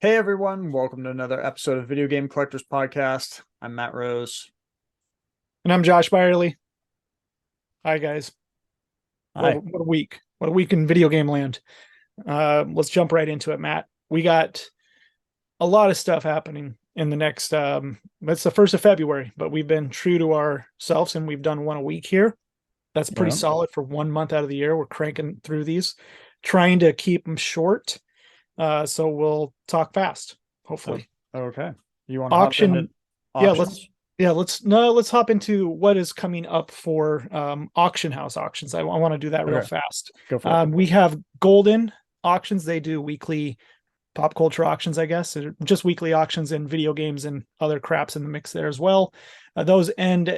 Hey everyone, welcome to another episode of Video Game Collectors Podcast. I'm Matt Rose. And I'm Josh Byerly. Hi, guys. Hi. What a week. What a week in video game land. Let's jump right into it, Matt. We got a lot of stuff happening in the next, that's the 1st of February, but we've been true to ourselves and we've done one a week here. That's pretty Yeah. solid for 1 month out of the year. We're cranking through these, trying to keep them short. So we'll talk fast, Oh, hopefully. okay. You want to hop into Auction. Yeah, auctions? let's hop into what is coming up for auction house auctions. I want to do that real Okay, fast. go for it. We have Golden auctions. They do weekly pop culture auctions, I guess. They're just weekly auctions and video games and other craps in the mix there as well. Those end.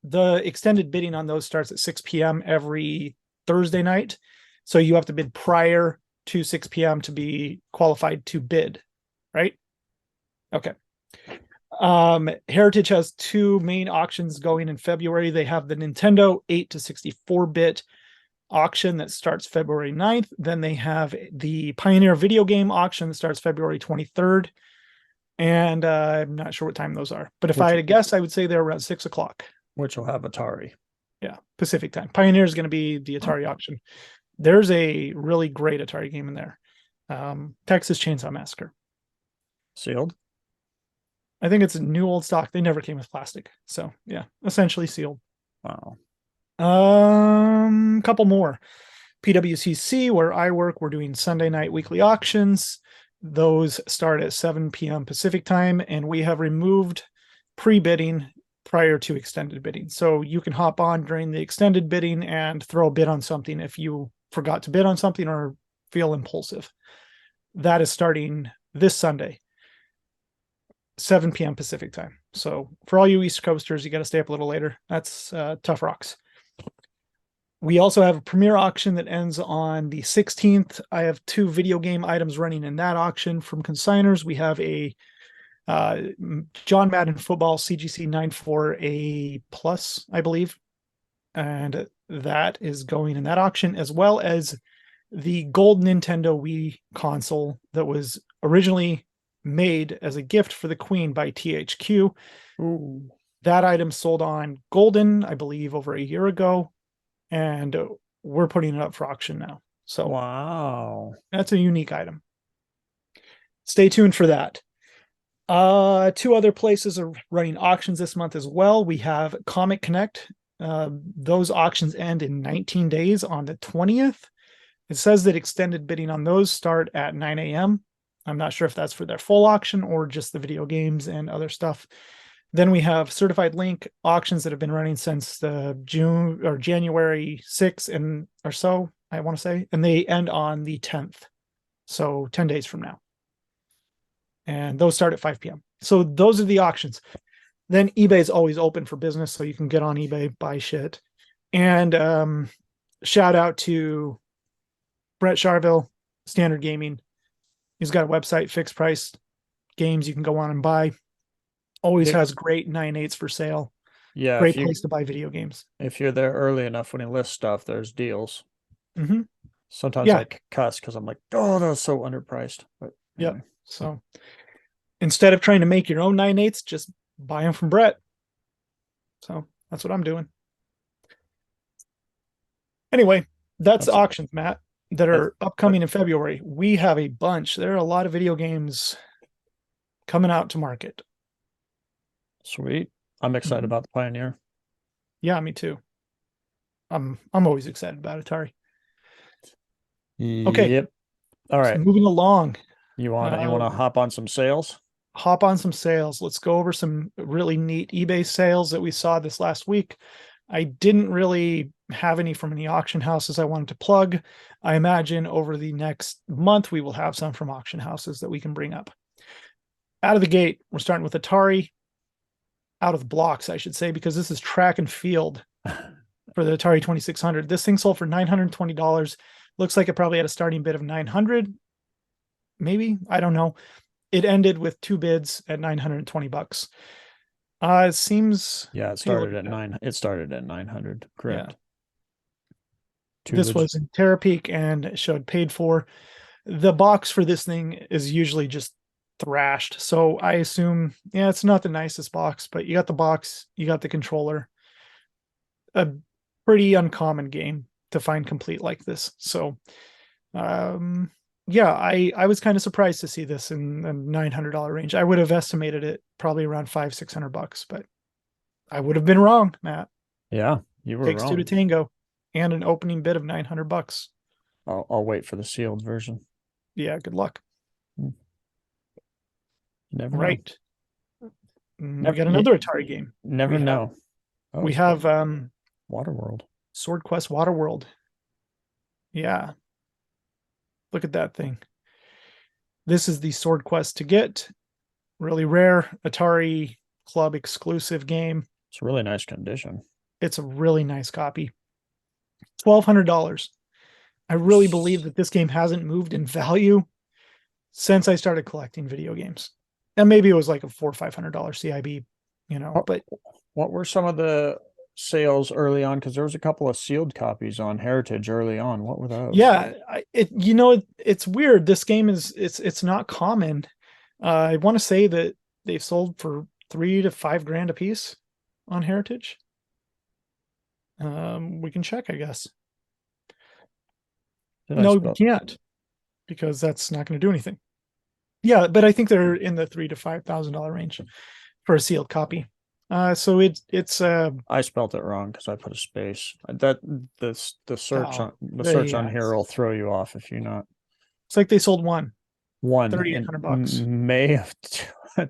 The extended bidding on those starts at 6 p.m. every Thursday night. So you have to bid prior to 6 p.m. to be qualified to bid, right? Okay. Heritage has two main auctions going in February. They have the Nintendo 8 to 64-bit auction that starts February 9th. Then they have the Pioneer video game auction that starts February 23rd. And I'm not sure what time those are. But if I Which had to guess, I would say they're around 6 o'clock. which will have Atari. Yeah, Pacific time. Pioneer is going to be the Atari auction. There's a really great Atari game in there. Texas Chainsaw Massacre. Sealed? I think it's a new old stock. They never came with plastic. So yeah, essentially sealed. Wow. Couple more. PWCC, where I work, we're doing Sunday night weekly auctions. Those start at 7 p.m. Pacific time, and we have removed pre-bidding prior to extended bidding. So you can hop on during the extended bidding and throw a bid on something if you forgot to bid on something or feel impulsive. That is starting this Sunday, 7 p.m. Pacific time. So for all you East Coasters, you got to stay up a little later. That's Tough Rocks. We also have a premiere auction that ends on the 16th. I have two video game items running in that auction from consigners. We have a John Madden Football CGC 94A Plus, I believe. And that is going in that auction, as well as the gold Nintendo Wii console that was originally made as a gift for the Queen by THQ. Ooh. That item sold on Golden, I believe, over a year ago, and we're putting it up for auction now. So Wow. that's a unique item. Stay tuned for that. Two other places are running auctions this month as well. We have Comic Connect. Those auctions end in 19 days on the 20th. It says that extended bidding on those start at 9 a.m. I'm not sure if that's for their full auction or just the video games and other stuff. Then we have Certified Link auctions that have been running since the June or January 6th and or so, I want to say, and they end on the 10th. So 10 days from now. And those start at 5 p.m. So those are the auctions. Then eBay is always open for business, so you can get on eBay, buy shit. And shout out to Brett Charville, Standard Gaming. He's got a website, fixed price games you can go on and buy. Always Yeah, has great 9.8s for sale. yeah, Great place to buy video games. if you're there early enough when he lists stuff, there's deals. Mm-hmm. Sometimes Yeah. I cuss because I'm like, oh, that's so underpriced. But Yep. anyway. So instead of trying to make your own 9.8s, just buy them from Brett. So that's what I'm doing. Anyway, that's That's auctions, Matt, that that's are upcoming in February. We have a bunch. There are a lot of video games coming out to market. sweet. I'm excited Mhm. about the Pioneer. Yeah, me too. I'm always excited about Atari. Okay, Yep. All so right. moving along. You wanna hop on some sales? Hop on some sales. Let's go over some really neat eBay sales that we saw this last week. I didn't really have any from any auction houses I wanted to plug. I imagine over the next month we will have some from auction houses that we can bring up. Out of the gate, we're starting with Atari. Out of the blocks, I should say, because this is track and field for the Atari 2600. This thing sold for $920. Looks like it probably had a starting bid of 900, maybe. I don't know. It ended with two bids at $920. It seems Yeah, it started at 900, yeah. correct. Two This legit. was in Terapeak and showed paid for. The box for this thing is usually just thrashed. So I assume, yeah, it's not the nicest box, but you got the box, you got the controller. A pretty uncommon game to find complete like this. So yeah, I was kind of surprised to see this in the $900 range. I would have estimated it probably around $500-600, but I would have been wrong, Matt. Yeah, you were Takes two to wrong. tango, and an opening bid of $900. I'll wait for the sealed version. Yeah, good luck. You never know. Right. We Never- got another Atari game. Never We have- know. Oh, We it's have Waterworld. Sword Quest Waterworld. Yeah. Look at that thing. This is the Sword Quest to get. Really rare Atari Club exclusive game. It's a really nice condition. It's a really nice copy. $1,200. I really believe that this game hasn't moved in value since I started collecting video games. And maybe it was like a $400 or $500 CIB, but What were some of the sales early on? Because there was a couple of sealed copies on Heritage early on. What were those? yeah, it's weird. This game it's not common. I want to say that they've sold for $3,000 to $5,000 a piece on Heritage. We can check, I guess. No, we can't, because that's not going to do anything. Yeah, but I think they're in the $3,000 to $5,000 range for a sealed copy. So it's I spelt it wrong because I put a space. That the search Oh, on here will throw you off if you're not. It's like they sold one. One $3,800. in May of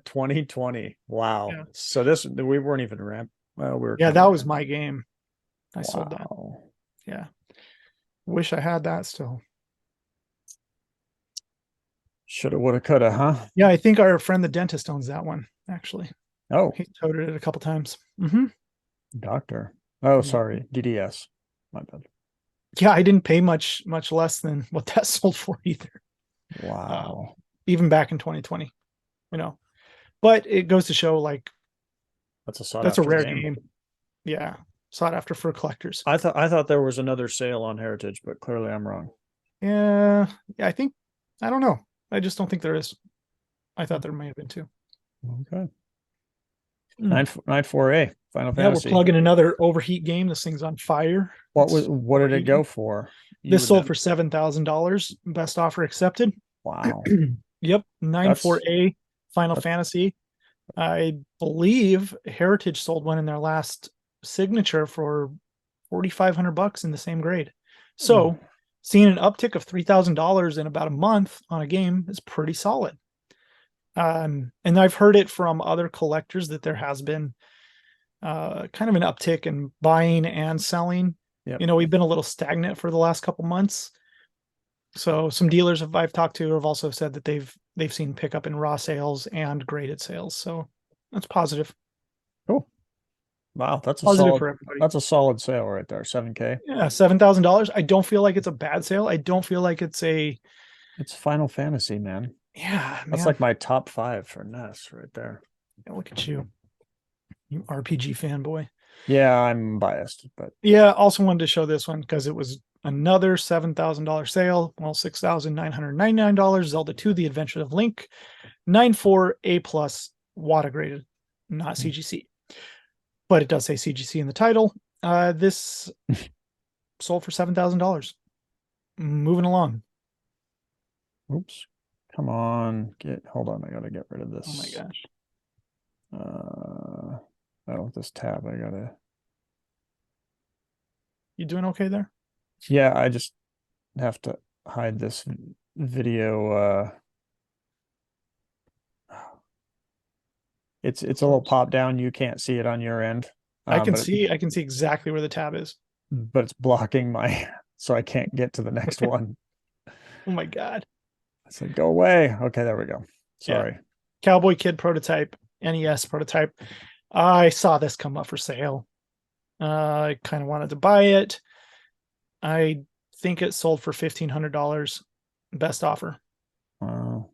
2020. Wow. Yeah. So we weren't even ramp. Well, we were. Yeah, kinda that was ramped. my game. I sold that. Wow. Yeah. Wish I had that still. Shoulda, woulda, coulda, huh? Yeah, I think our friend the dentist owns that one, actually. Oh, He toted it a couple times. Mm-hmm. doctor. Oh, Yeah. sorry. DDS. My bad. Yeah, I didn't pay much less than what that sold for either, Wow. even back in 2020. But it goes to show, like, That's a that's a rare game. Yeah, sought after for collectors. I thought there was another sale on Heritage, but clearly I'm wrong. Yeah, I don't know. I just don't think there is. I thought there may have been two. Okay. Hmm. 9-4A Final Yeah, we're Fantasy. plugging another overheat game. This thing's on fire. What did it go for? This sold for $7,000. Best offer accepted. Wow. Yep, 9-4A Final Fantasy. I believe Heritage sold one in their last signature for $4,500 in the same grade. So seeing an uptick of $3,000 in about a month on a game is pretty solid. And I've heard it from other collectors that there has been kind of an uptick in buying and selling. Yep. We've been a little stagnant for the last couple months. So some dealers I've talked to have also said that they've seen pickup in raw sales and graded sales. So that's positive. Cool. Wow, that's a Positive solid for everybody. That's a solid sale right there. $7K. Yeah, $7,000. I don't feel like it's a bad sale. I don't feel like it's Final Fantasy, man. Yeah, That's man. like my top 5 for NES right there. Yeah, look at you RPG fanboy. Yeah, I'm biased, but yeah, also wanted to show this one because it was another $7,000 sale. Well, $6,999. Zelda 2: The Adventures of Link, 9-4A plus WATA graded, not CGC, but it does say CGC in the title. This sold for $7,000. Moving along. Oops. Come on. Hold on. I gotta get rid of this. Oh my gosh. This tab. I gotta. You doing okay there? Yeah, I just have to hide this video. It's a little pop down. You can't see it on your end. I can see exactly where the tab is, but it's blocking my, so I can't get to the next one. Oh my God. I said, go away. Okay, there we go. Sorry. Yeah. Cowboy Kid prototype, NES prototype. I saw this come up for sale. I kind of wanted to buy it. I think it sold for $1,500. Best offer. Wow.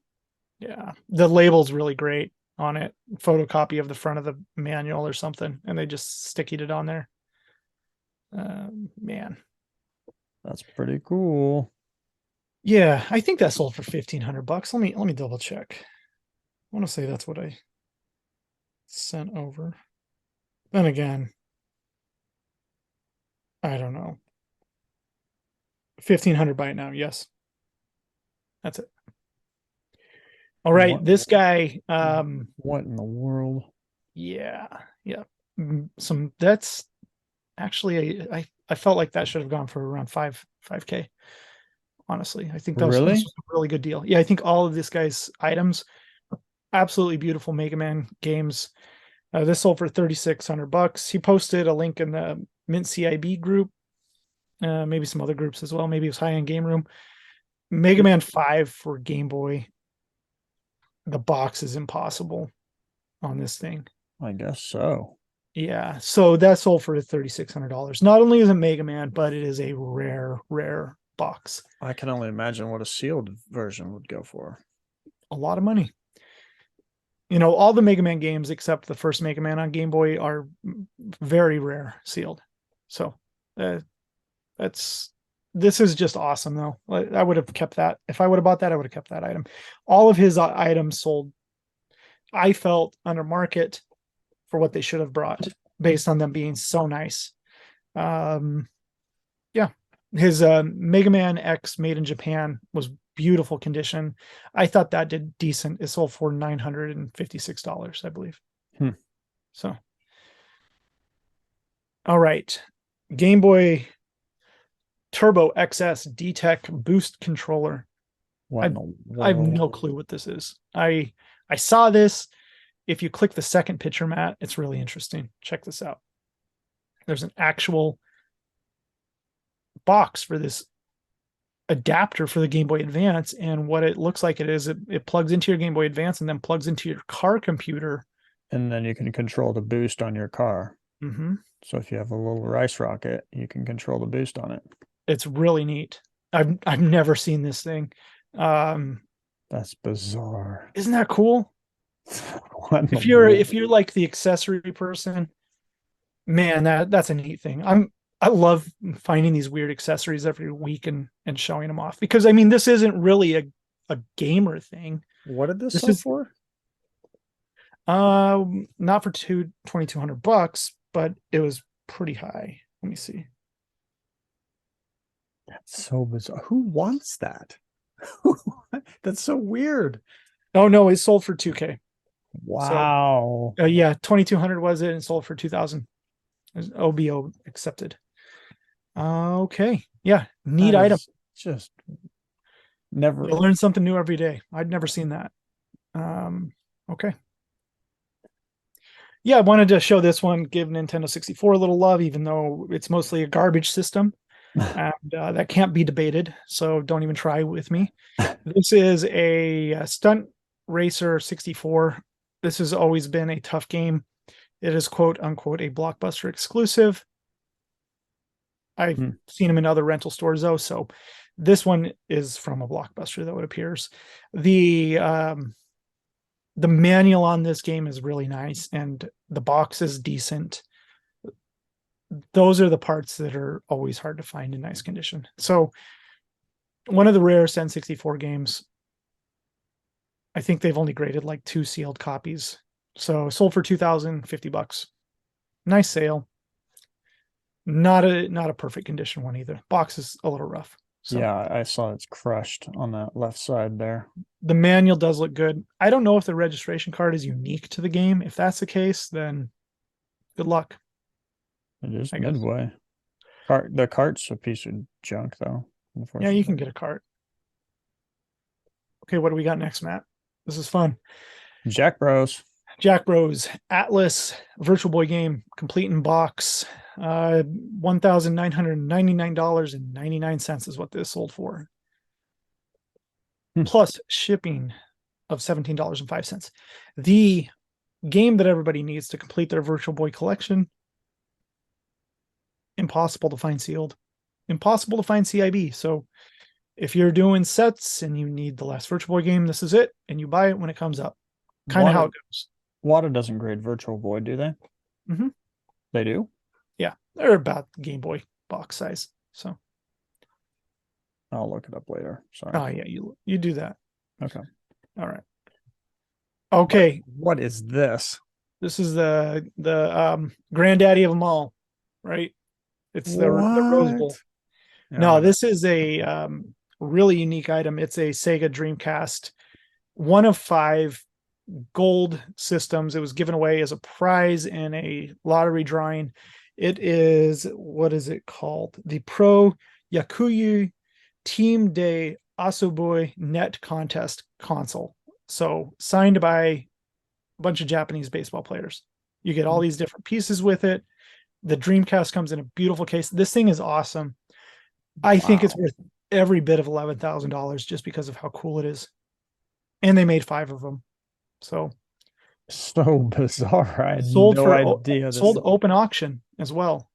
Yeah. The label's really great on it. Photocopy of the front of the manual or something, and they just stickied it on there. Man. That's pretty cool. Yeah, I think that sold for $1,500. Let me double check. want to say that's what I sent over. Then again, I don't know. 1,500 by now. Yes. That's it. All right. What? This guy, What in the world? yeah. That's actually, I felt like that should have gone for around 5K. Honestly, I think this Really? was a really good deal. Yeah. I think all of this guy's items, absolutely beautiful Mega Man games. This sold for $3,600. He posted a link in the Mint CIB group, maybe some other groups as well. Maybe it was High End Game Room. Mega Man 5 for Game Boy. The box is impossible on this thing. I guess so. Yeah, so that sold for $3,600. Not only is it Mega Man, but it is a rare box. I can only imagine what a sealed version would go for. A lot of money. You know, all the Mega Man games except the first Mega Man on Game Boy are very rare sealed. So this is just awesome though. I would have kept that. If I would have bought that, I would have kept that item. All of his items sold, I felt, under market for what they should have brought based on them being so nice. Yeah. His Mega Man X made in Japan was beautiful condition. I thought that did decent. It sold for $956, I believe. So, all right. Game Boy Turbo XS D-Tech Boost Controller. What in the I have world? no clue what this is. I saw this. If you click the second picture, Matt, it's really interesting. Check this out. There's an actual box for this adapter for the Game Boy Advance, and what it looks like it plugs into your Game Boy Advance and then plugs into your car computer. And then you can control the boost on your car. Mm-hmm. So if you have a little rice rocket, you can control the boost on it. It's really neat. I've never seen this thing. That's bizarre. Isn't that cool? What in If the you're world? like the accessory person, man, that's a neat thing. I love finding these weird accessories every week and showing them off, because I mean, this isn't really a gamer thing. What did this This sell is for? not for $2,200, but it was pretty high. Let me see. That's so bizarre. Who wants that? That's so weird. Oh no, it sold for 2K. Wow. So, yeah, 2,200 was it, and sold for 2,000. OBO accepted. Okay, yeah, neat That item. is just never. You learn something new every day. I'd never seen that. Okay. Yeah, I wanted to show this one, give Nintendo 64 a little love, even though it's mostly a garbage system. And that can't be debated, so don't even try with me. This is a Stunt Racer 64. This has always been a tough game. It is quote unquote a Blockbuster exclusive. I've seen them in other rental stores though, so this one is from a Blockbuster though, it appears. The manual on this game is really nice, and the box is decent. Those are the parts that are always hard to find in nice condition. So one of the rare N64 games, I think they've only graded like 2 sealed copies. So sold for $2,050. Nice sale. Not a perfect condition one either. Box is a little rough. So Yeah, I saw it's crushed on that left side there. the manual does look good. I don't know if the registration card is unique to the game. If that's the case, then good luck. It is I guess. Midway. The cart's a piece of junk though. Yeah, you can get a cart. Okay, what do we got next, Matt? This is fun. Jack Bros. Jack Bros. Atlas Virtual Boy game, complete in box. $1,999.99 is what this sold for. Plus shipping of $17.05. The game that everybody needs to complete their Virtual Boy collection. Impossible to find sealed. Impossible to find CIB. So if you're doing sets and you need the last Virtual Boy game, this is it. And you buy it when it comes up. Kind of how it goes. Wata doesn't grade Virtual Boy, do they? Mm-hmm. They do? Yeah, they're about Game Boy box size. So I'll look it up later. Sorry. oh yeah, you do that. Okay. All right. Okay, What is this? this is the granddaddy of them all, right? It's the Rose What? Bowl. Yeah, No, this is a really unique item. It's a Sega Dreamcast, one of 5 gold systems. It was given away as a prize in a lottery drawing. It is, what is it called? The Pro Yakuyu Team Day Asoboy Net Contest console. So signed by a bunch of Japanese baseball players. You get all these different pieces with it. The Dreamcast comes in a beautiful case. This thing is awesome. I think it's Wow. worth every bit of $11,000 just because of how cool it is. And they made 5 of them. So So bizarre. I had sold no for idea this. sold open auction as well.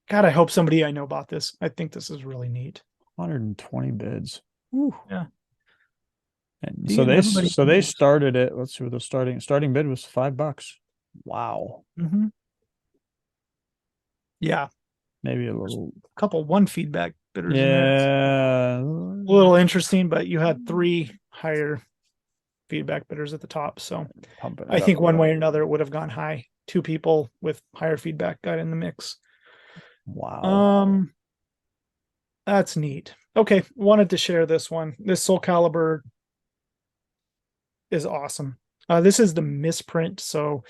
God, I hope somebody I know bought this. I think this is really neat. 120 bids. Whew. Yeah. And See, and everybody so they knows. started it. Let's see what the starting bid was, $5. Wow. Mhm. Yeah, Maybe a little. a couple one feedback bidders in there. Yeah. A little interesting, but you had 3 higher feedback bidders at the top. So Pumping I it up. think one way or another it would have gone high. 2 people with higher feedback got in the mix. Wow. Um, that's neat. Okay, wanted to share this one. This Soul Calibur is awesome. This is the misprint, so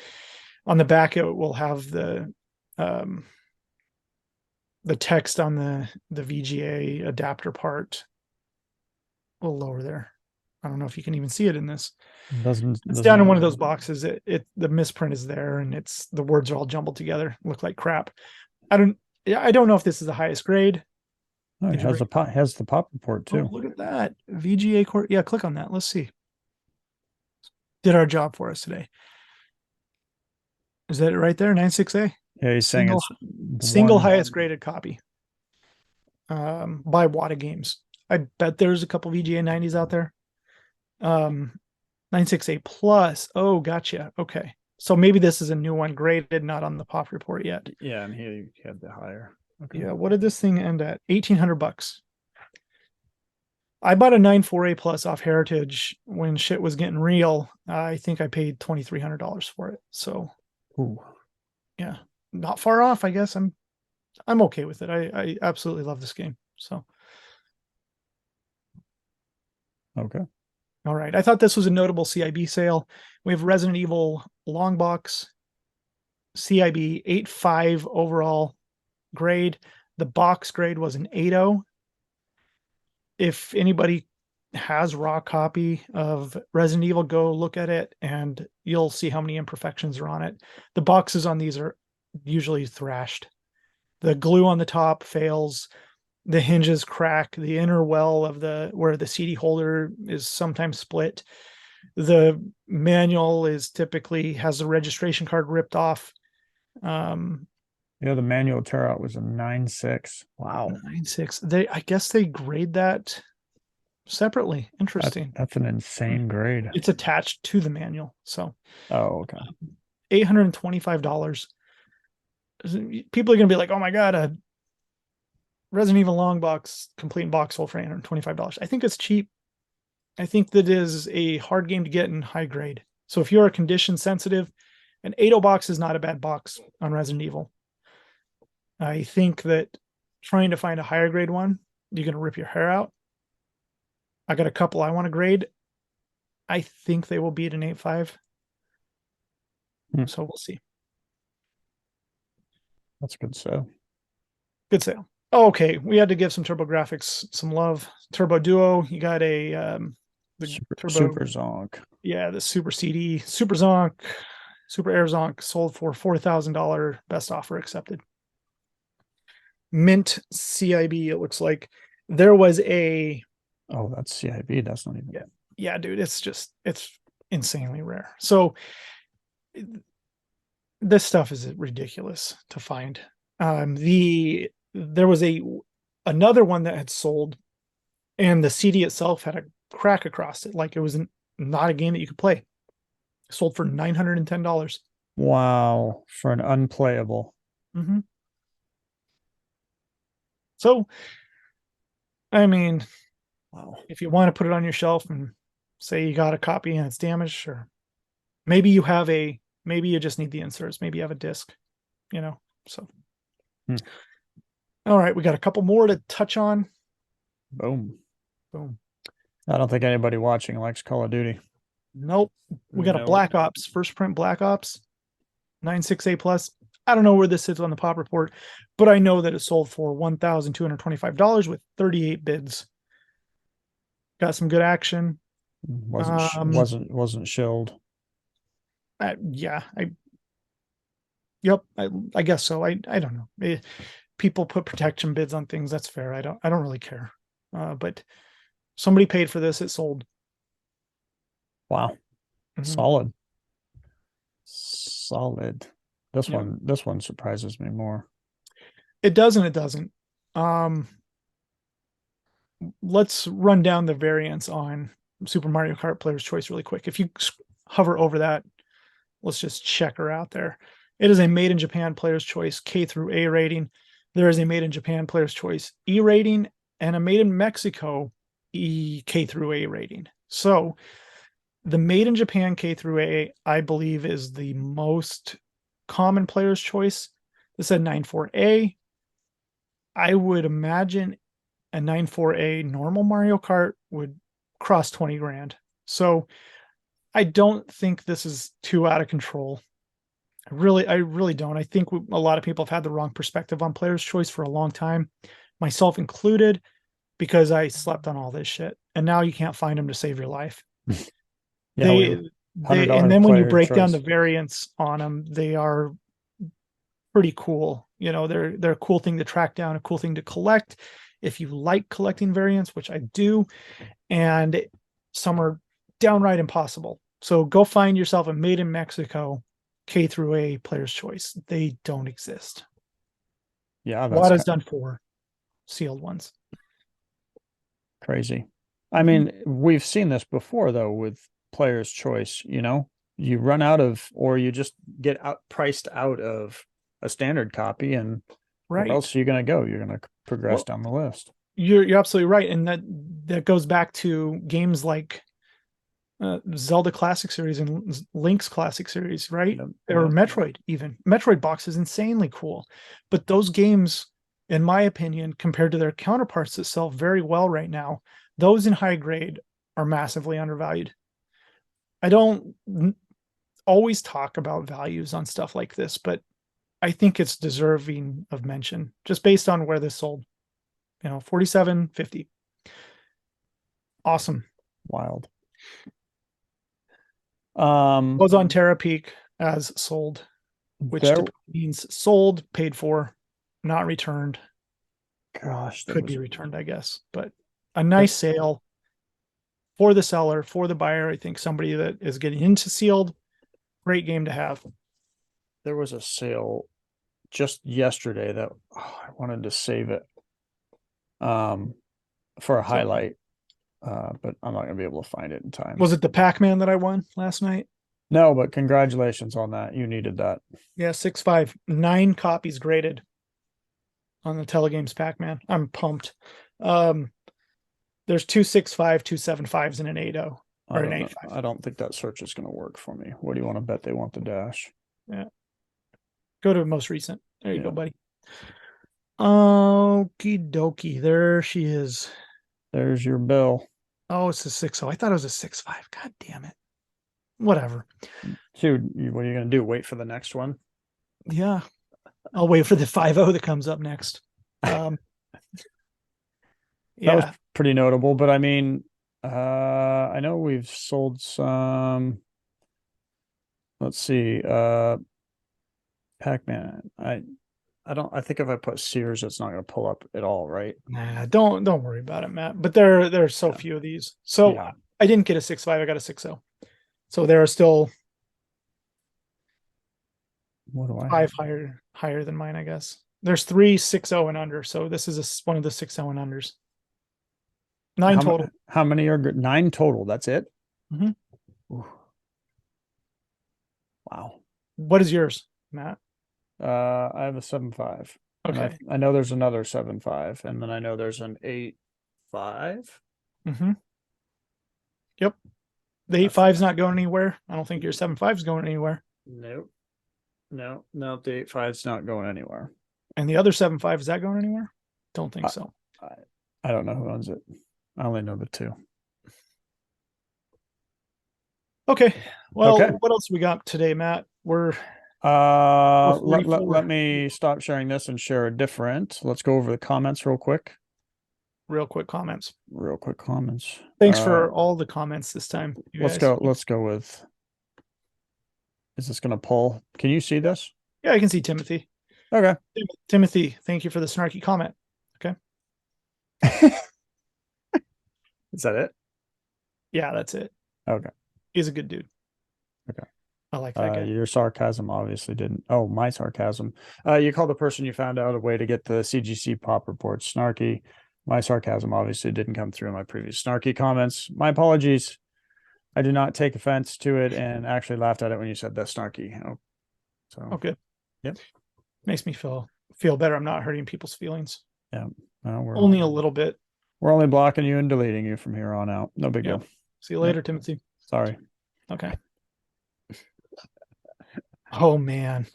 on the back it will have um, the text on the VGA adapter part a little lower there. I don't know if you can even see it in this. It's down in one of those boxes. The misprint is there, and it's the words are all jumbled together, look like crap. I don't know if this is the highest grade. Oh, it Did you has bring? has the pop report Oh, too. look at that VGA core. Yeah, click on that. Let's see. Did our job for us today. Is that it right there? 96A. Yeah, he's saying Single it's the single one. highest graded copy. By Wata Games. I bet there's a couple VGA 90s out there. 96A plus. Oh, gotcha. Okay. So maybe this is a new one graded, not on the pop report yet. Yeah, and he had the higher. Okay. Yeah. What did this thing end at? $1,800. I bought a 94A plus off Heritage when shit was getting real. I think I paid $2,300 for it. So Ooh. yeah, not far off. I guess I'm okay with it. I absolutely love this game. So Okay. all right. I thought this was a notable CIB sale. We have Resident Evil long box, CIB 8.5 overall grade. The box grade was an 8.0. If anybody has raw copy of Resident Evil, go look at it and you'll see how many imperfections are on it. The boxes on these are usually thrashed. The glue on the top fails, the hinges crack, the inner well of the where the CD holder is sometimes split. The manual is typically has the registration card ripped off. Yeah, the manual tear out was a 9.6. Wow. 9.6. I guess they grade that separately. Interesting. That's an insane grade. It's attached to the manual. So Oh, okay. $825. People are gonna be like, oh my god, a Resident Evil long box, complete box sold for $825. I think it's cheap. I think that is a hard game to get in high grade. So if you're a condition sensitive, an 8.0 box is not a bad box on Resident Evil. I think that trying to find a higher grade one, you're going to rip your hair out. I got a couple I want to grade. I think they will beat an 8.5. So we'll see. That's a good sale. Good sale. Oh, okay, we had to give some TurboGrafx some love. Turbo Duo, you got a the Super Zonk. Yeah, the Super CD, Super Zonk, Super Air Zonk sold for $4,000. Best offer accepted. Mint CIB, it looks like there was a. Oh, that's CIB. That's not even. Yeah, dude, it's insanely rare. So this stuff is ridiculous to find. There was another one that had sold, and the CD itself had a crack across it, like it was not a game that you could play. Sold for $910. Wow, for an unplayable. Mm-hmm. So, I mean, wow, if you want to put it on your shelf and say you got a copy and it's damaged, sure, Maybe you have maybe you just need the inserts. Maybe you have a disc, so. Hmm. All right, we got a couple more to touch on. Boom. Boom. I don't think anybody watching likes Call of Duty. Nope. We got a No. Black Ops, first print Black Ops 96A plus. I don't know where this sits on the pop report, but I know that it sold for $1,225 with 38 bids. Got some good action. Wasn't shilled. Yeah, yep, I guess so. I don't know. People put protection bids on things. That's fair. I don't really care. But somebody paid for this. It sold. Wow. Mhm. Solid. This Yeah. one surprises me more. It does and it doesn't. Let's run down the variants on Super Mario Kart Player's Choice really quick. If you hover over that, let's just check her out there. It is a made in Japan Player's Choice K through A rating. There is a made in Japan Player's Choice E rating and a made in Mexico K through A rating. So the made in Japan K through A, I believe, is the most common Player's Choice. This said 94A. I would imagine a 94A normal Mario Kart would cross 20 grand. So I don't think this is too out of control. I really don't. I think a lot of people have had the wrong perspective on Player's Choice for a long time, myself included, because I slept on all this shit. And now you can't find them to save your life. Yeah, And then when you Player's break down Choice. the variants on them, they are pretty cool. They're a cool thing to track down, a cool thing to collect if you like collecting variants, which I do. And some are downright impossible. So go find yourself a made in Mexico K through A Player's Choice. They don't exist. Yeah, What is done for sealed ones. Crazy. I mean, we've seen this before though with Player's Choice, you run out of, or you just get priced out of a standard copy, and right. where else are you going to go? You're going to progress down the list. You're absolutely right. And that goes back to games like Zelda Classic Series and Link's Classic Series, right? Yep. Or Metroid even. Metroid Box is insanely cool. But those games, in my opinion, compared to their counterparts that sell very well right now, those in high grade are massively undervalued. I don't always talk about values on stuff like this, but I think it's deserving of mention just based on where this sold. $47.50. Awesome. Wild. Was on Terra Peak as sold, which means sold, paid for, not returned. Gosh, could be returned, I guess, but a nice sale for the seller, for the buyer. I think somebody that is getting into sealed, great game to have. There was a sale just yesterday that I wanted to save it for a highlight, but I'm not gonna be able to find it in time. Was it the Pac-Man that I won last night? No, but congratulations on that. You needed that. Yeah, 6.5, 9 copies graded on the Telegames Pac-Man. I'm pumped. There's 2 6.5, 2 7.5s, and an 8.0 or an 8.5. I don't think that search is going to work for me. What do you want to bet they want the dash? Yeah. Go to most recent. There you go, buddy. Okie dokie. There she is. There's your bill. Oh, it's a 6.0. I thought it was a 6.5. God damn it. Whatever. Dude, what are you going to do? Wait for the next one? Yeah. I'll wait for the 5.0 that comes up next. Yeah. That was pretty notable, but I mean, I know we've sold some. Let's see. Pac-Man. I think if I put Sears, it's not going to pull up at all, right? Nah, don't worry about it, Matt. But there are so few of these. So I didn't get a 6.5, I got a 6.0. So there are still 5 higher than mine, I guess. There's 3 6.0 and under. So this is one of the 6.0 and unders. 9 total. How many are 9 total? That's it? Mm-hmm. Wow. What is yours, Matt? I have a 7.5. Okay. I know there's another 7.5, and then I know there's an 8.5. Mm-hmm. Yep. The That's 8.5's not going anywhere. I don't think your 7.5's going anywhere. Nope. No, the 8.5's not going anywhere. And the other 7.5, is that going anywhere? Don't think so. I don't know who owns it. I only know the two. Okay. Well, Okay. what else we got today, Matt? We're let 44. me stop sharing this and share a different. Let's go over the comments real quick. Real quick comments. Thanks for all the comments this time. Let's go with. Is this going to pull? Can you see this? Yeah, I can see Timothy. Okay. Timothy, thank you for the snarky comment. Okay. Is that it? Yeah, that's it. Okay. He's a good dude. Okay. I like that guy. Your sarcasm obviously didn't. Oh, my sarcasm. You called the person you found out a way to get the CGC pop reports snarky. My sarcasm obviously didn't come through in my previous snarky comments. My apologies. I did not take offense to it and actually laughed at it when you said that snarky. Oh, so Okay. Yep. Makes me feel better. I'm not hurting people's feelings. Yeah. No, we're Only a little bit. We're only blocking you and deleting you from here on out. No big Yep. deal. See you later, Timothy. Sorry. Okay. Oh man.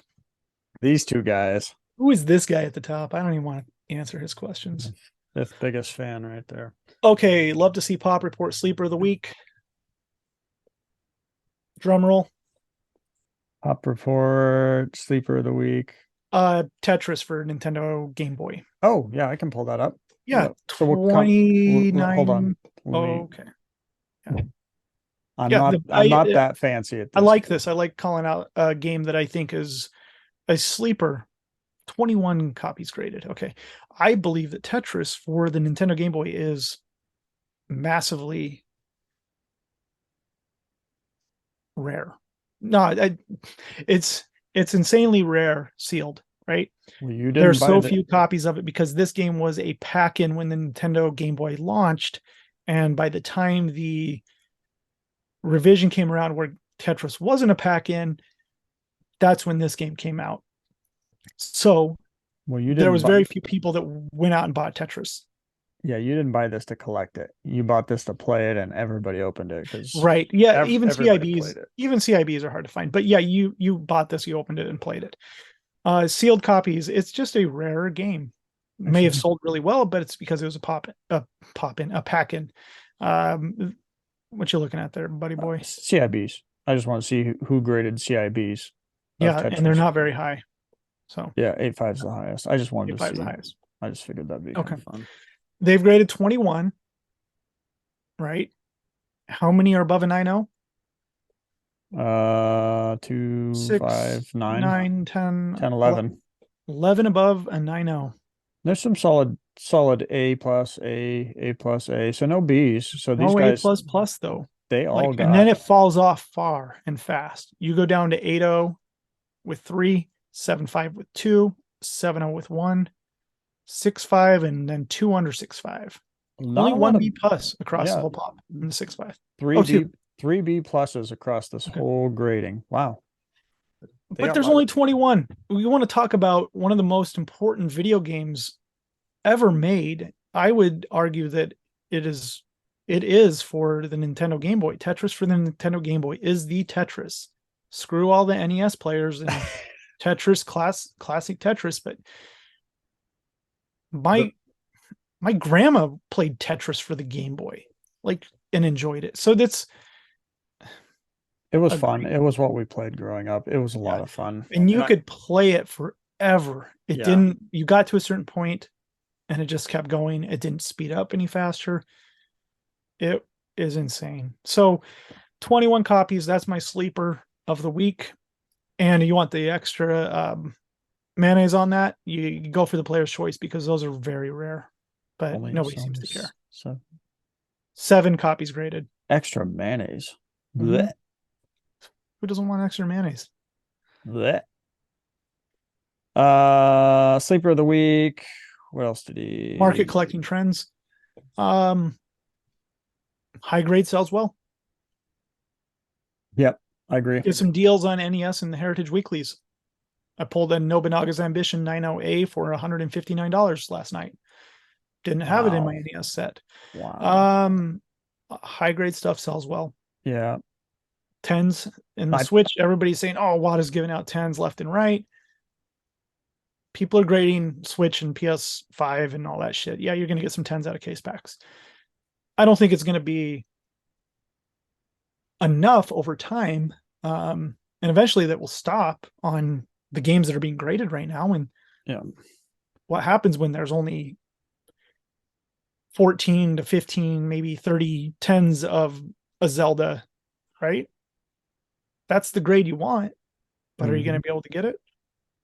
These two guys. Who is this guy at the top? I don't even want to answer his questions. Fifth biggest fan right there. Okay, love to see Pop report sleeper of the week. Drum roll. Pop report, sleeper of the week. Tetris for Nintendo Game Boy. Oh, yeah, I can pull that up. Yeah, So 29. hold on. Okay. Yeah. I'm Yeah, not that fancy at this. I like this. I like calling out a game that I think is a sleeper. 21 copies graded. Okay. I believe that Tetris for the Nintendo Game Boy is massively rare. No, it's insanely rare sealed, right? Well, There's so few copies of it because this game was a pack-in when the Nintendo Game Boy launched, and by the time the revision came around where Tetris wasn't a pack-in, that's when this game came out. So there was very few people that went out and bought Tetris. Yeah, you didn't buy this to collect it. You bought this to play it, and everybody opened it because right. Yeah, even CIBs are hard to find. But yeah, you bought this, you opened it and played it. Sealed copies, it's just a rare game. May have sold really well, but it's because it was a pack-in. What you looking at there, buddy boy? CIBs. I just want to see who graded CIBs. Yeah, and they're not very high. So yeah, 8.5 is the highest. I just wanted to see. The highest. I just figured that'd be okay. Fun. They've graded 21, right? How many are above a 9.0? 2, 6, 5, 9, 9, 10, 11. 11 above a 9.0. There's some solid A plus A plus A. So no B's. So these guys A plus though. They all got, and then it falls off far and fast. You go down to 8.0 with 3, 7.5 with 2, 7.0 with 1, 6.5, and then 2 under 6.5. Only 1 B plus across the whole pop in the 6.5. 3 B pluses across this whole grading. Wow. But there's only 21. We want to talk about one of the most important video games ever made. I would argue that it is for the Nintendo Game Boy. Tetris for the Nintendo Game Boy is the Tetris. Screw all the NES players and Tetris classic Tetris, but my grandma played Tetris for the Game Boy, and enjoyed it. So it was fun. It was what we played growing up. It was a lot of fun. And you could play it forever. You got to a certain point and it just kept going. It didn't speed up any faster. It is insane. So 21 copies, that's my sleeper of the week. And you want the extra mayonnaise on that, you go for the player's choice because those are very rare. But nobody seems to care. So 7 copies graded. Extra mayonnaise. Mm-hmm. Who doesn't want extra mayonnaise? Sleeper of the week. What else did he? Market collecting trends. High grade sells well. Yep, I agree. Get some deals on NES and the Heritage Weeklies. I pulled a Nobunaga's Ambition 90A for $159 last night. Didn't have it in my NES set. Wow. High grade stuff sells well. Yeah. Tens in the I Switch, everybody's saying, oh, Wada's giving out tens left and right. People are grading Switch and PS5 and all that shit. Yeah, you're going to get some tens out of case packs. I don't think it's going to be enough over time. And eventually that will stop on the games that are being graded right now. And yeah. what happens when there's only 14 to 15, maybe 30 tens of a Zelda, right? That's the grade you want, but are you going to Mhm. be able to get it?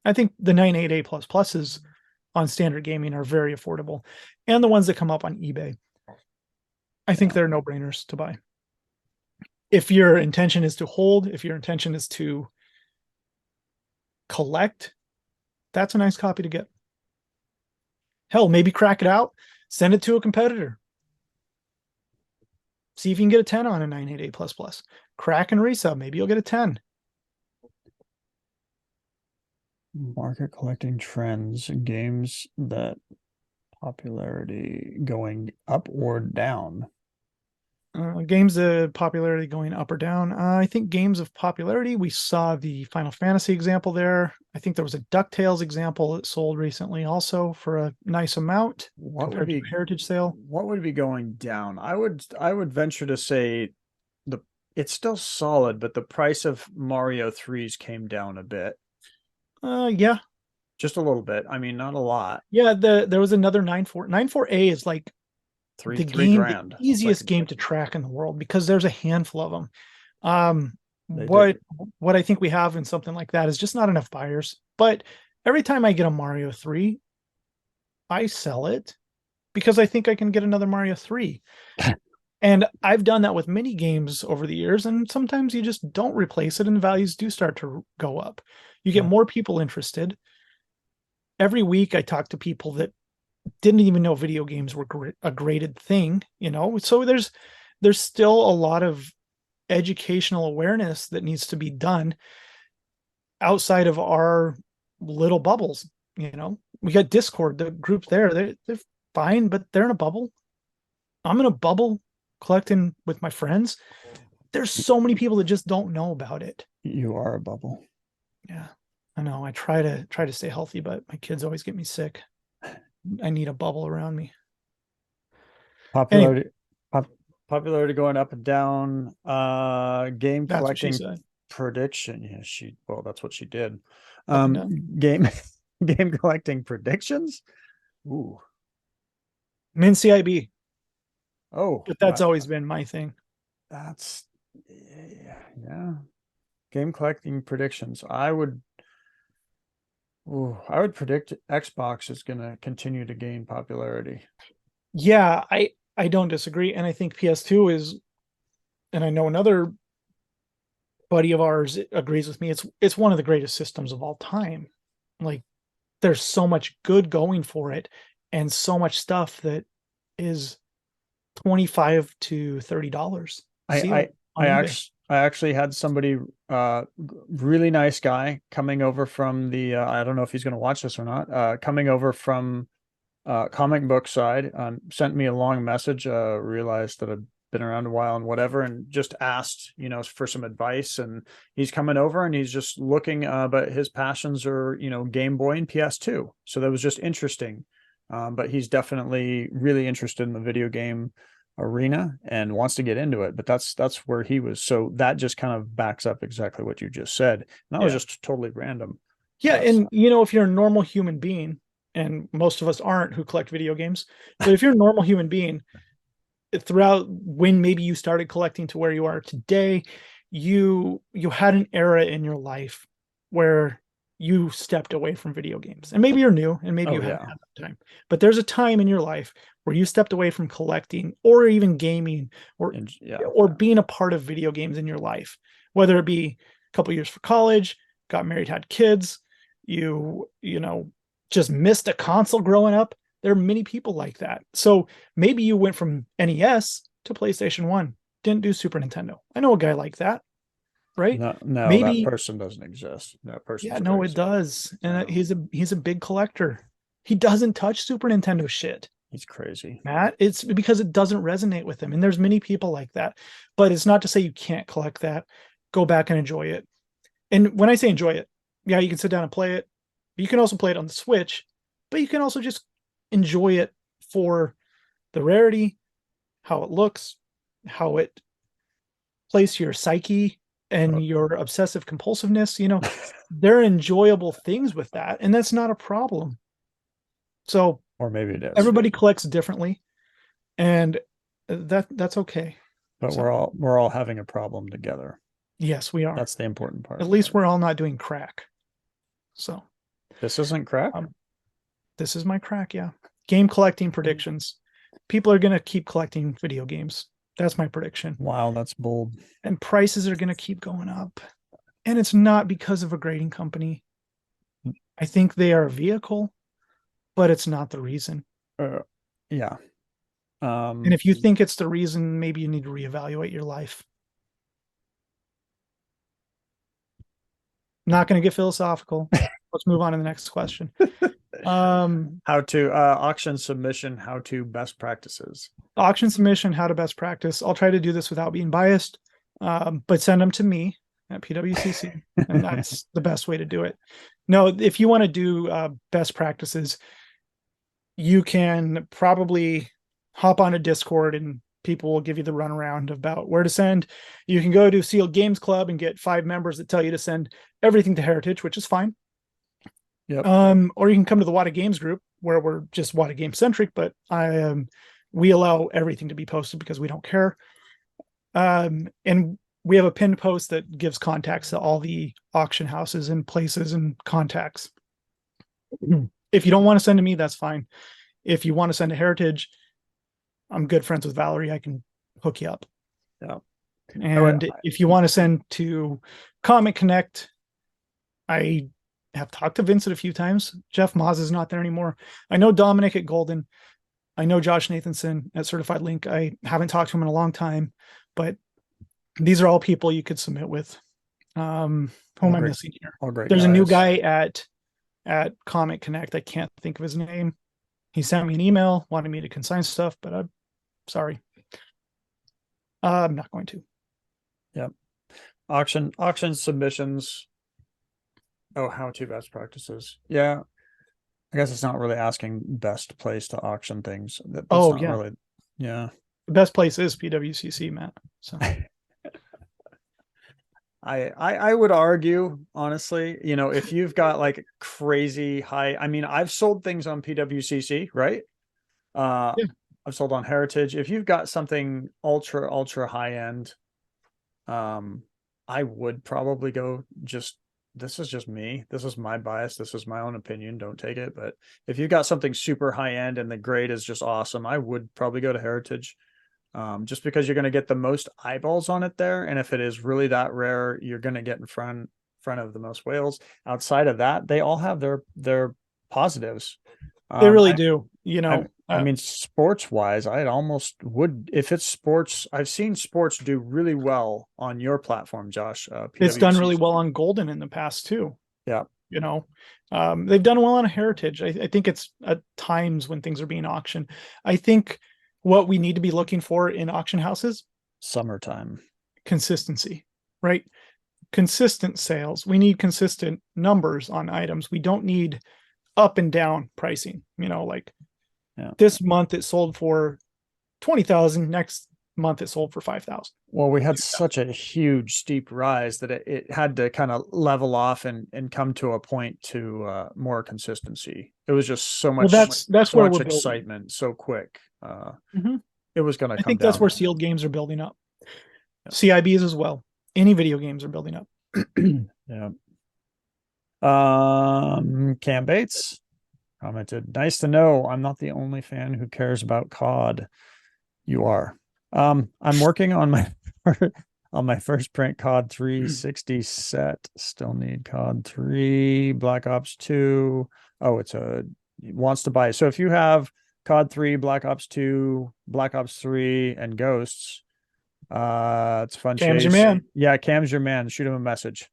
I think the 98A plus pluses on standard gaming are very affordable, and the ones that come up on eBay, I think Yeah. they're no brainers to buy. If your intention is to hold, if your intention is to collect, that's a nice copy to get. Hell, maybe crack it out, send it to a competitor. See if you can get a 10 on a 98A plus plus. Crack and resub, maybe you'll get a 10. Market collecting trends, games that popularity going up or down. Games of popularity going up or down. I think games of popularity, we saw the Final Fantasy example there. I think there was a DuckTales example that sold recently also for a nice amount What would compared to be a Heritage sale. what would be going down? I would venture to say the it's still solid, but the price of Mario 3s came down a bit. Yeah. Just a little bit. I mean, not a lot. Yeah, there was another 94A is like Three the three game, the grand. It's like easiest game to track in the world because there's a handful of them. Um, they do. what I think we have in something like that is just not enough buyers. But every time I get a Mario 3, I sell it because I think I can get another Mario 3. And I've done that with many games over the years, and sometimes you just don't replace it, and values do start to go up. You get Yeah. more people interested. Every week, I talk to people that didn't even know video games were a graded thing, you know. So there's still a lot of educational awareness that needs to be done outside of our little bubbles. You know, we got Discord, the group there, they're fine, but they're in a bubble. I'm in a bubble collecting with my friends. There's so many people that just don't know about it. You are a bubble. Yeah, I know. I try to stay healthy, but my kids always get me sick. I need a bubble around me. Anyway, Popularity pop, popularity going up and down. Game that's what she collecting said. prediction. Yeah, well, that's what she did. Up and down. Game game collecting predictions. Ooh. Min CIB, Oh, but that's always been my thing. that's yeah. Game collecting predictions. I would predict Xbox is going to continue to gain popularity. Yeah, I don't disagree, and I think PS2 is, and I know another buddy of ours agrees with me. It's one of the greatest systems of all time. Like, there's so much good going for it, and so much stuff that is $25 to $30 I sealed I on eBay. I actually had somebody really nice guy coming over from the I don't know if he's going to watch this or not, coming over from comic book side, sent me a long message, realized that I'd been around a while and whatever, and just asked, for some advice. And he's coming over and he's just looking, but his passions are, Game Boy and PS2. So that was just interesting. But he's definitely really interested in the video game arena and wants to get into it. But that's where he was. So that just kind of backs up exactly what you just said. And that was Yeah. just totally random. Yeah, So and you know, if you're a normal human being, and most of us aren't who collect video games, but if you're a normal human being, throughout when maybe you started collecting to where you are today, you had an era in your life where you stepped away from video games. And maybe you're new and maybe oh you haven't yeah. had that time. But there's a time in your life where you stepped away from collecting or even gaming or And yeah. or being a part of video games in your life, whether it be a couple years for college, got married, had kids, you know, just missed a console growing up. There are many people like that. So maybe you went from NES to PlayStation 1, didn't do Super Nintendo. I know a guy like that, right? No, that Maybe, person doesn't exist. That yeah, person's no, it crazy. does. And No. he's a big collector. He doesn't touch Super Nintendo shit. He's crazy. Matt. It's because it doesn't resonate with him. And there's many people like that. But it's not to say you can't collect that. Go back and enjoy it. And when I say enjoy it, yeah, you can sit down and play it. You can also play it on the Switch, but you can also just enjoy it for the rarity, how it looks, how it plays to your psyche and your obsessive compulsiveness. There are enjoyable things with that, and that's not a problem. So, or maybe it is. Everybody collects differently, and that's okay. But So, we're all having a problem together. Yes, we are. That's the important part. At least we're all not doing crack. So this isn't crack. This is my crack. Yeah. Game collecting predictions. People are going to keep collecting video games. That's my prediction. Wow, that's bold. And prices are going to keep going up. And it's not because of a grading company. I think they are a vehicle, but it's not the reason. Yeah. And if you think it's the reason, maybe you need to reevaluate your life. Not going to get philosophical. Let's move on to the next question. How to auction submission, how to best practices. Auction submission, how to best practice. I'll try to do this without being biased, but send them to me at PWCC, and that's the best way to do it. No, if you want to do best practices, you can probably hop on a Discord and people will give you the runaround about where to send. You can go to Sealed Games Club and get 5 members that tell you to send everything to Heritage, which is fine. Yep. Or you can come to the Wada Games group where we're just Wada Game centric, but we allow everything to be posted because we don't care. And we have a pinned post that gives contacts to all the auction houses and places and contacts. If you don't want to send to me, that's fine. If you want to send to Heritage, I'm good friends with Valerie. I can hook you up. Yeah. And if you want to send to Comic Connect, I have talked to Vincent a few times. Jeff Moz is not there anymore. I know Dominic at Golden. I know Josh Nathanson at Certified Link. I haven't talked to him in a long time, but these are all people you could submit with. Who am I missing here? There's a new guy at Comic Connect. I can't think of his name. He sent me an email wanting me to consign stuff, but I'm sorry. I'm not going to. Yep. Auction submissions. Oh, how to best practices. Yeah. I guess it's not really asking best place to auction things. That's not yeah. Really, yeah. The best place is PWCC, Matt. So I would argue, honestly, if you've got like crazy high, I mean, I've sold things on PWCC, right? Yeah. I've sold on Heritage. If you've got something ultra high end, I would probably go this is just me. This is my bias. This is my own opinion. Don't take it. But if you've got something super high end and the grade is just awesome, I would probably go to Heritage. Just because you're going to get the most eyeballs on it there. And if it is really that rare, you're going to get in front of the most whales. Outside of that, they all have their positives. They really do. I mean, sports wise, I almost would, if it's sports, I've seen sports do really well on your platform, Josh. It's done really well on Golden in the past too. Yeah. They've done well on Heritage. I think it's at times when things are being auctioned. I think what we need to be looking for in auction houses, summertime consistency, right? Consistent sales. We need consistent numbers on items. We don't need up and down pricing, this month it sold for 20,000. Next month it sold for 5,000. Well, we had such a huge steep rise that it had to kind of level off and come to a point to more consistency. It was just so much. Well, that's where we're excitement building. So quick. It was going to. I think that's where Sealed Games are building up. Yeah. CIBs as well. Any video games are building up. Yeah. Cam Bates commented, "Nice to know I'm not the only fan who cares about COD. You are. I'm working on my first print COD 360 set. Still need COD 3, Black Ops 2. Oh, wants to buy. So if you have COD 3, Black Ops 2, Black Ops 3, and Ghosts, it's fun. Cam's your man. Yeah, Cam's your man. Shoot him a message.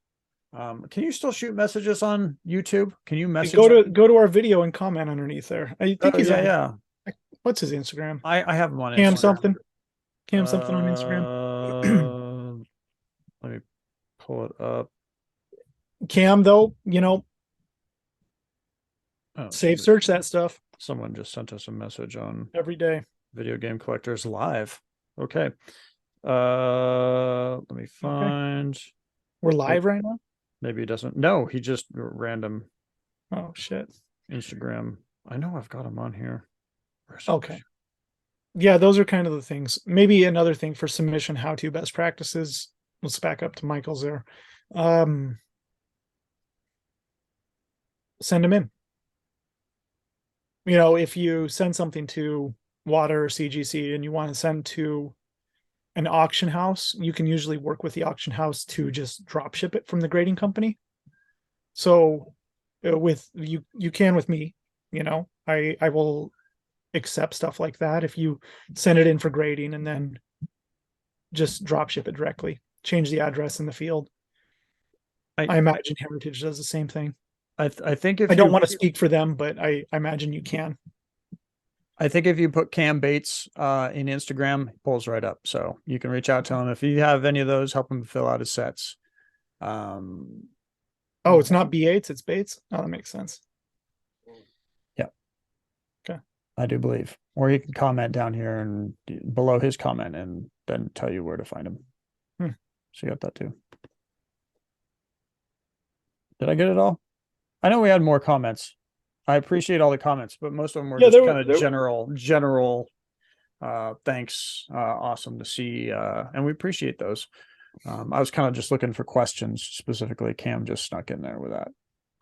Can you still shoot messages on YouTube? Can you message? Go to our video and comment underneath there. I think he's What's his Instagram? I have him on Cam Instagram. something. Cam something on Instagram. Let me pull it up. Cam, though, Oh, save search that stuff someone just sent us a message on every day. Video Game Collectors Live. Okay. Let me find. We're live right now. Maybe he doesn't. No, he just random Oh shit. Instagram. I know I've got him on here. Okay. Yeah, those are kind of the things. Maybe another thing for submission how-to best practices. Let's back up to Michael's there. Send them in. If you send something to Water or CGC and you want to send to an auction house, you can usually work with the auction house to just drop ship it from the grading company. So with you can with me, I will accept stuff like that if you send it in for grading and then just drop ship it directly, change the address in the field. I imagine Heritage does the same thing. I think if I don't want to speak for them, but I imagine you can. I think if you put Cam Bates in Instagram, he pulls right up. So you can reach out to him. If you have any of those, help him fill out his sets. Oh, it's not B8s, it's Bates. Oh, that makes sense. Yeah. Okay. I do believe. Or you can comment down here and below his comment and then tell you where to find him. So you got that too. Did I get it all? I know we had more comments. I appreciate all the comments, but most of them were just kind of general thanks. Awesome to see. And we appreciate those. I was kind of just looking for questions specifically. Cam just snuck in there with that.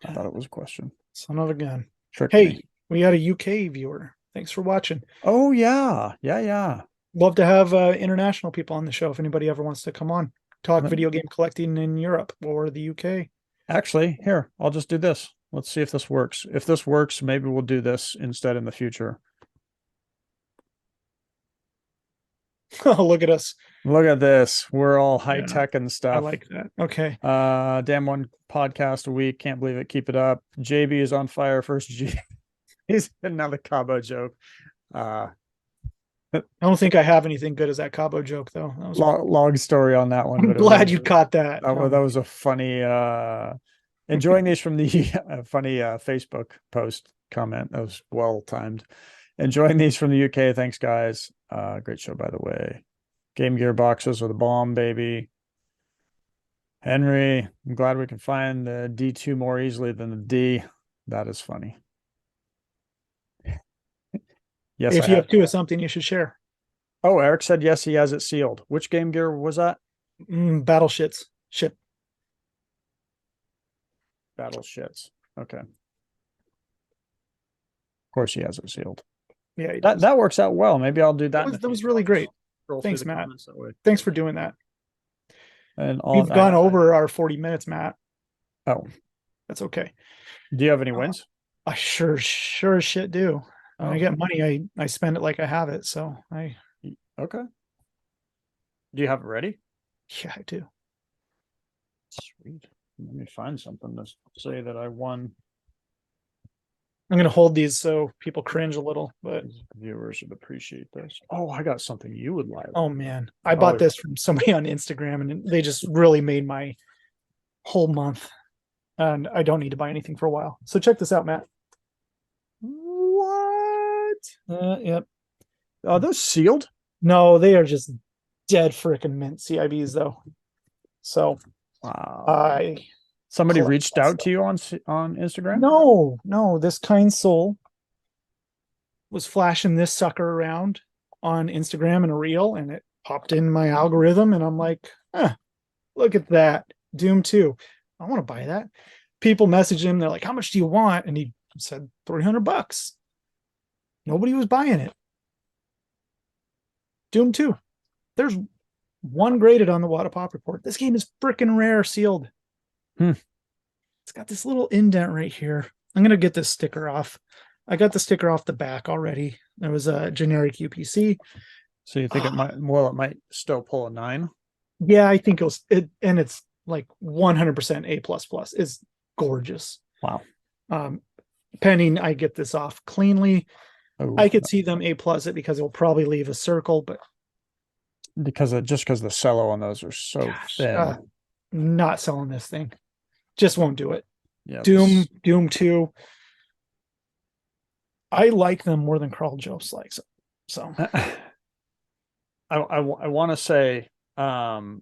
I thought it was a question. Son of a gun. Tricked Hey, me. we got a UK viewer. Thanks for watching. Oh yeah. Yeah. Love to have international people on the show if anybody ever wants to come on. Talk video game collecting in Europe or the UK. Actually, here, I'll just do this. Let's see if this works. If this works, maybe we'll do this instead in the future. Look at us. Look at this. We're all high tech and stuff. I like that. Okay. Damn, one podcast a week. Can't believe it. Keep it up. JB is on fire. First G. He's another Cabo joke. I don't think I have anything good as that Cabo joke though. That was long story on that one. I'm glad you caught that. That was a funny enjoying these from the funny Facebook post comment. That was well timed. Enjoying these from the UK. Thanks, guys. Great show, by the way. Game Gear boxes are the bomb, baby. Henry, I'm glad we can find the D2 more easily than the D. That is funny. Yes. If you have two of something, you should share. Oh, Eric said yes, he has it sealed. Which Game Gear was that? Battle shits. Ship. Battle shits. Okay. Of course he has it sealed. Yeah, that works out well. Maybe I'll do that. That was really great. Thanks, Matt. Thanks for doing that. And we've gone over our 40 minutes, Matt. Oh, that's okay. Do you have any wins? I sure as shit do. When I get money, I spend it like I have it. So okay. Do you have it ready? Yeah, I do. Sweet. Let me find something to say that I won. I'm gonna hold these so people cringe a little, but viewers would appreciate this. Oh, I got something you would like. Oh man, I bought this from somebody on Instagram, and they just really made my whole month. And I don't need to buy anything for a while. So check this out, Matt. What? Yep. Are those sealed? No, they are just dead freaking mint CIVs though. So wow. Somebody reached out to you on Instagram? No. This kind soul was flashing this sucker around on Instagram in a reel, and it popped in my algorithm, and I'm like, look at that. Doom 2. I want to buy that. People message him, they're like, how much do you want? And he said $300. Nobody was buying it. Doom 2. There's one graded on the Wada Pop report. This game is freaking rare sealed. It's got this little indent right here. I'm going to get this sticker off. I got the sticker off the back already. It was a generic UPC. So you think it might still pull a 9? Yeah, I think and it's like 100% A++. It's gorgeous. Wow. Pending I get this off cleanly. Oh, I could see them A plus it because it'll probably leave a circle, but because the cello on those are so gosh, thin. not selling this thing. Just won't do it. Yeah. Doom 2. I like them more than Carl Jost likes them. So I want to say that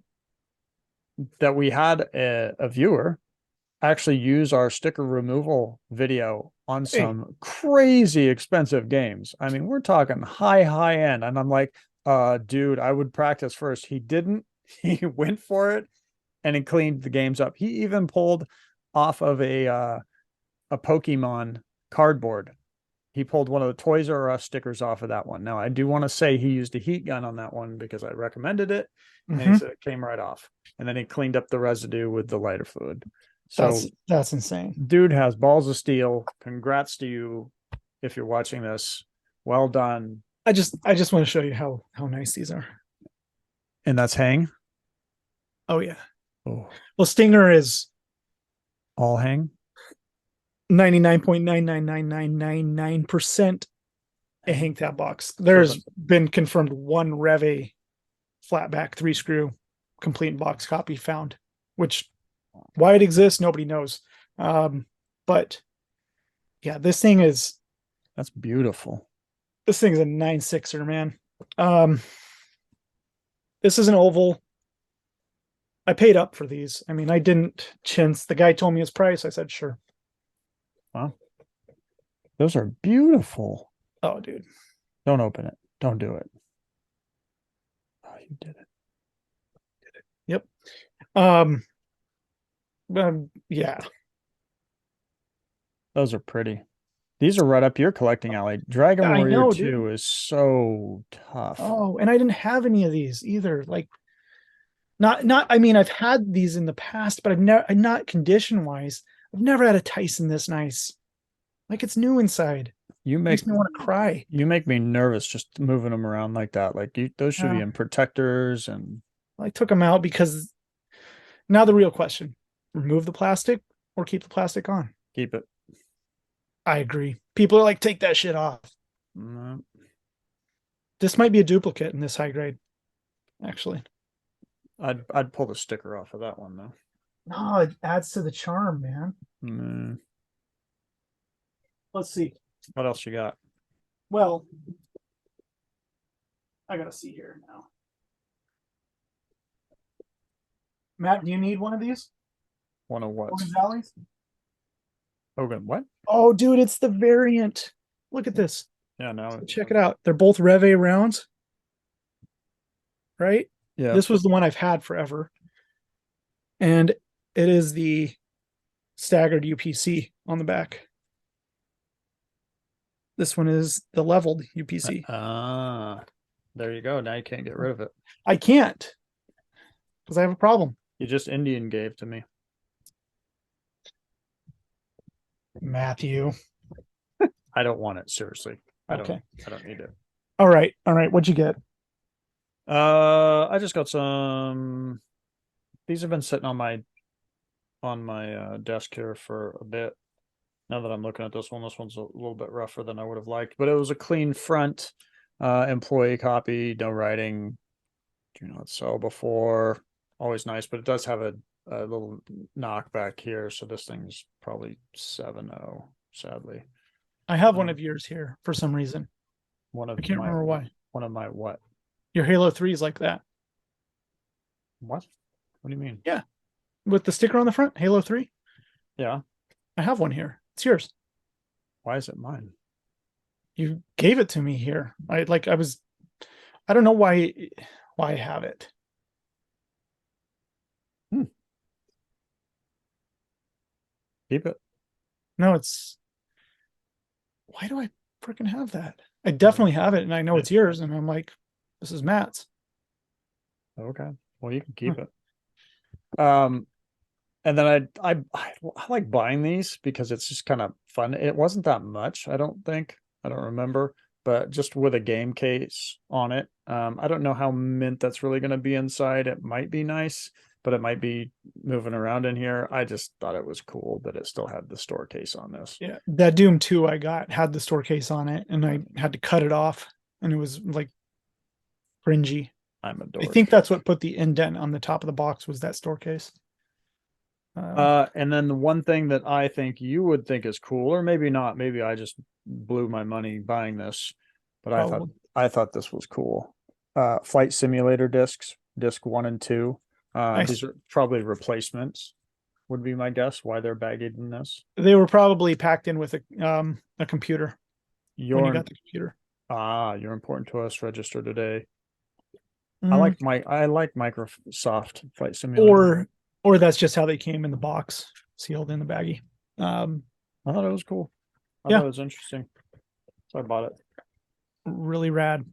we had a viewer actually use our sticker removal video on Hey. some crazy expensive games. I mean, we're talking high end. And I'm like, dude, I would practice first. He didn't. He went for it and he cleaned the games up. He even pulled off of a Pokemon cardboard. He pulled one of the Toys R Us stickers off of that one. Now, I do want to say he used a heat gun on that one because I recommended it, and he said it came right off. And then he cleaned up the residue with the lighter fluid. So that's insane. Dude has balls of steel. Congrats to you if you're watching this. Well done. I just want to show you how nice these are. And that's hang. Oh yeah. Oh, Well, Stinger is all hang. 99.99999% a hang tab box. There's been confirmed one Reve flatback 3-screw complete box copy found, which why it exists, nobody knows. But yeah, that's beautiful. This thing is a 9.6er, man. This is an oval. I paid up for these. I mean, I didn't chintz. The guy told me his price. I said, sure. Wow. Those are beautiful. Oh, dude. Don't open it. Don't do it. Oh, you did it. Yep. Yeah. Those are pretty. These are right up your collecting alley. Dragon Warrior 2 is so tough. Oh, and I didn't have any of these either. Like, I mean, I've had these in the past, but I'm not condition wise. I've never had a Tyson this nice. Like, it's new inside. Makes me want to cry. You make me nervous just moving them around like that. Like, those should be in protectors. And I took them out because now the real question: remove the plastic or keep the plastic on? Keep it. I agree. People are like, take that shit off. No. This might be a duplicate in this high grade, actually. I'd pull the sticker off of that one though. No, it adds to the charm, man. Let's see. What else you got? Well, I gotta see here now. Matt, do you need one of these? One of what? Hogan Valleys? Hogan, what? Oh, dude, it's the variant. Look at this. Yeah, no. Check it out. They're both Reve rounds. Right? Yeah. This was the one I've had forever. And it is the staggered UPC on the back. This one is the leveled UPC. There you go. Now you can't get rid of it. I can't because I have a problem. You just Indian gave to me. Matthew. I don't want it, seriously. I don't need it. All right. What'd you get? I just got some. These have been sitting on my desk here for a bit. Now that I'm looking at this one's a little bit rougher than I would have liked, but it was a clean front, employee copy, no writing, do not sell before. Always nice, but it does have a little knock back here, so this thing's probably 7.0, sadly. I have one of yours here for some reason. I can't remember why. One of my what? Your Halo 3 is like that. What? What do you mean? Yeah. With the sticker on the front, Halo 3? Yeah. I have one here. It's yours. Why is it mine? You gave it to me here. I don't know why I have it. Keep it. No, why do I freaking have that? I definitely have it, and I know it's yours, and I'm like, this is Matt's. Okay. Well, you can keep it. And then I like buying these because it's just kind of fun. It wasn't that much, I don't think. I don't remember, but just with a game case on it. I don't know how mint that's really going to be inside. It might be nice, but it might be moving around in here. I just thought it was cool that it still had the store case on this. Yeah, that Doom 2 I got had the store case on it, and I had to cut it off, and it was like cringy. I'm a I dork. think that's what put the indent on the top of the box was that store case. And then the one thing that I think you would think is cool, or maybe not, maybe I just blew my money buying this, but I thought this was cool. Flight simulator discs, disc 1 and 2. Nice. These are probably replacements, would be my guess why they're bagged in this. They were probably packed in with a computer when you Your got the computer. you're important to us. Register today. Mm, I like Microsoft Flight Simulator. or that's just how they came in the box, sealed in the baggie. I thought it was cool. I Yeah. thought it was interesting, so I bought it. Really rad.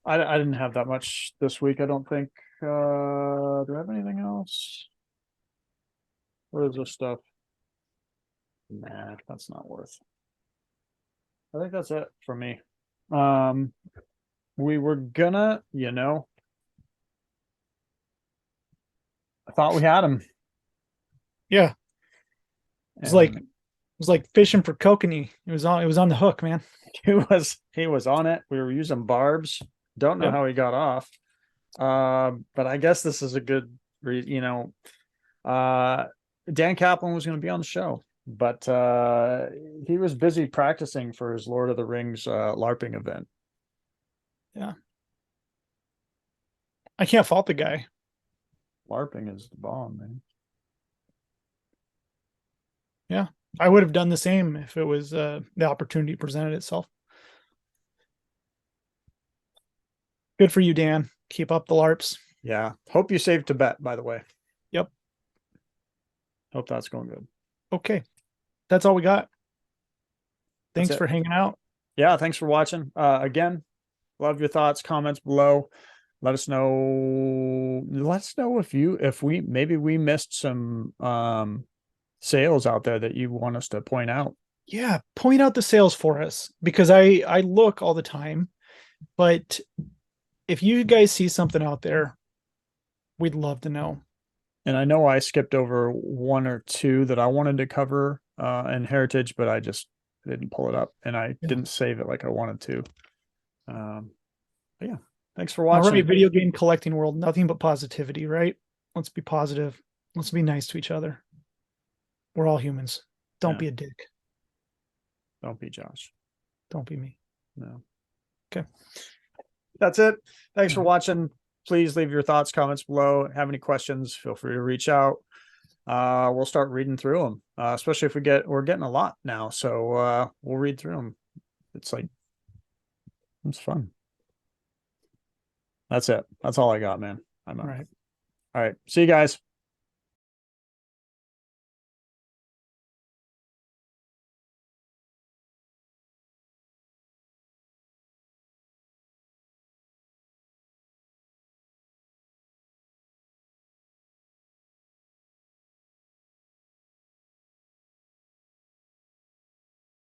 I didn't have that much this week. I don't think. Do I have anything else? What is this stuff? Nah, that's not worth. I think that's it for me. We were gonna, I thought we had him. Yeah. It's like fishing for kokanee. It was on the hook, man. he was on it. We were using barbs. Don't know Yep. how he got off. But I guess this is a good Dan Kaplan was going to be on the show, but he was busy practicing for his Lord of the Rings LARPing event. Yeah. I can't fault the guy. LARPing is the bomb, man. Yeah. I would have done the same if it was the opportunity presented itself. Good for you, Dan. Keep up the LARPs. Yeah. Hope you saved Tibet, by the way. Yep. Hope that's going good. Okay. That's all we got. Thanks That's it. for hanging out. Yeah, thanks for watching. Again, love your thoughts, comments below. Let us know if we missed some sales out there that you want us to point out. Yeah, point out the sales for us, because I look all the time, but if you guys see something out there, we'd love to know. And I know I skipped over one or two that I wanted to cover in Heritage, but I just didn't pull it up, and I didn't save it like I wanted to. But yeah, thanks for watching. All right, video game collecting world, nothing but positivity, right? Let's be positive. Let's be nice to each other. We're all humans. Don't be a dick. Don't be Josh. Don't be me. No. Okay. That's it. Thanks for watching. Please leave your thoughts, comments below. Have any questions, feel free to reach out. We'll start reading through them, especially if we're getting a lot now. So we'll read through them. It's fun. That's it. That's all I got, man. All right. All right. See you guys.